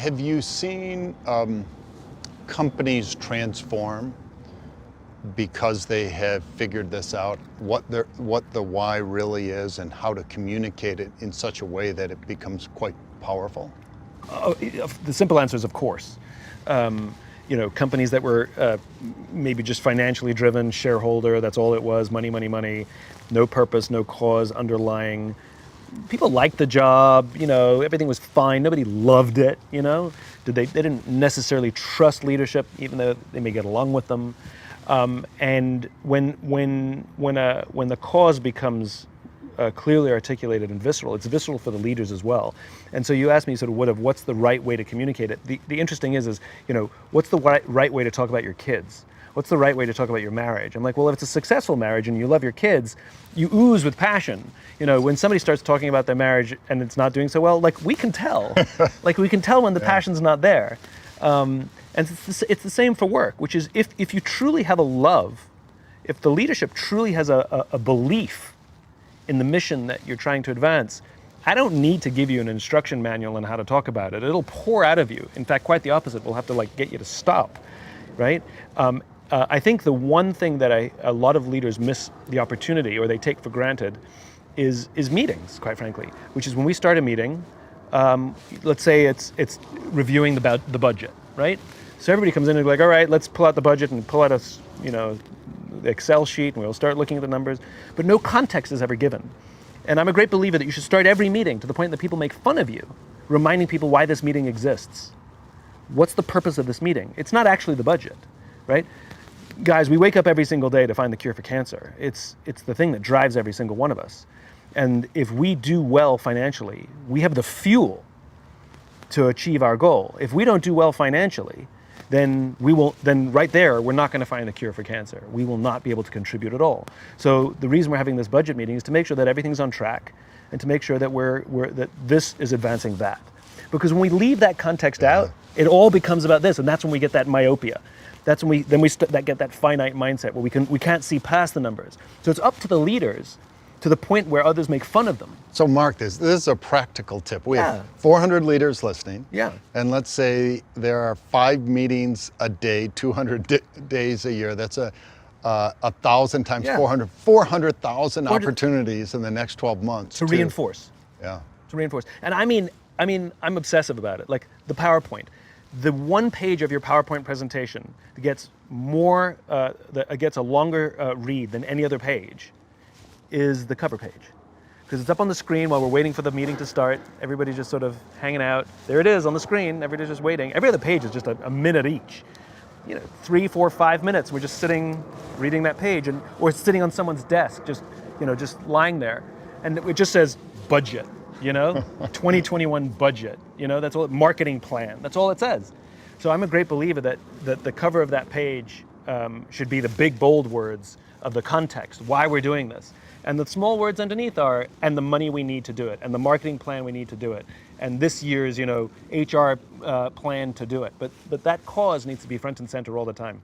have you seen companies transform because they have figured this out, what the why really is and how to communicate it in such a way that it becomes quite powerful? The simple answer is of course. Companies that were maybe just financially driven, shareholder, that's all it was, money, money, money, no purpose, no cause underlying. People liked the job, everything was fine. Nobody loved it, They didn't necessarily trust leadership, even though they may get along with them. And when the cause becomes clearly articulated and visceral, it's visceral for the leaders as well. And so you asked me sort of what's the right way to communicate it. The interesting is what's the right way to talk about your kids? What's the right way to talk about your marriage? I'm like, well, if it's a successful marriage and you love your kids, you ooze with passion. When somebody starts talking about their marriage and it's not doing so well, we can tell. We can tell when the passion's not there. And it's the same for work, which is if you truly have a love, if the leadership truly has a belief in the mission that you're trying to advance, I don't need to give you an instruction manual on how to talk about it. It'll pour out of you. In fact, quite the opposite. We'll have to get you to stop, right? I think the one thing that a lot of leaders miss the opportunity or they take for granted is meetings, quite frankly, which is when we start a meeting, let's say it's reviewing the budget, right? So everybody comes in and all right, let's pull out the budget and pull out the Excel sheet and we'll start looking at the numbers, but no context is ever given. And I'm a great believer that you should start every meeting to the point that people make fun of you, reminding people why this meeting exists. What's the purpose of this meeting? It's not actually the budget, right? Guys, we wake up every single day to find the cure for cancer. It's the thing that drives every single one of us. And if we do well financially, we have the fuel to achieve our goal. If we don't do well financially, then right there, we're not going to find the cure for cancer. We will not be able to contribute at all. So the reason we're having this budget meeting is to make sure that everything's on track and to make sure that that this is advancing that. Because when we leave that context out, it all becomes about this, and that's when we get that myopia. That's when we get that finite mindset where we can't see past the numbers. So it's up to the leaders to the point where others make fun of them. So Mark, this is a practical tip. We have 400 leaders listening. Yeah. And let's say there are 5 meetings a day, 200 days a year. That's 1,000 times 400, 400,000 opportunities in the next 12 months. To reinforce. Yeah. To reinforce. And I mean, I'm obsessive about it. Like the PowerPoint. The one page of your PowerPoint presentation that gets gets a longer read than any other page is the cover page. Because it's up on the screen while we're waiting for the meeting to start. Everybody's just sort of hanging out. There it is on the screen. Everybody's just waiting. Every other page is just a minute each. 3, 4, 5 minutes. We're just sitting, reading that page, or sitting on someone's desk, just lying there. And it just says budget, 2021 budget. That's all. Marketing plan. That's all it says. So I'm a great believer that the cover of that page should be the big bold words of the context, why we're doing this. And the small words underneath are, and the money we need to do it, and the marketing plan we need to do it, and this year's, HR plan to do it. But that cause needs to be front and center all the time.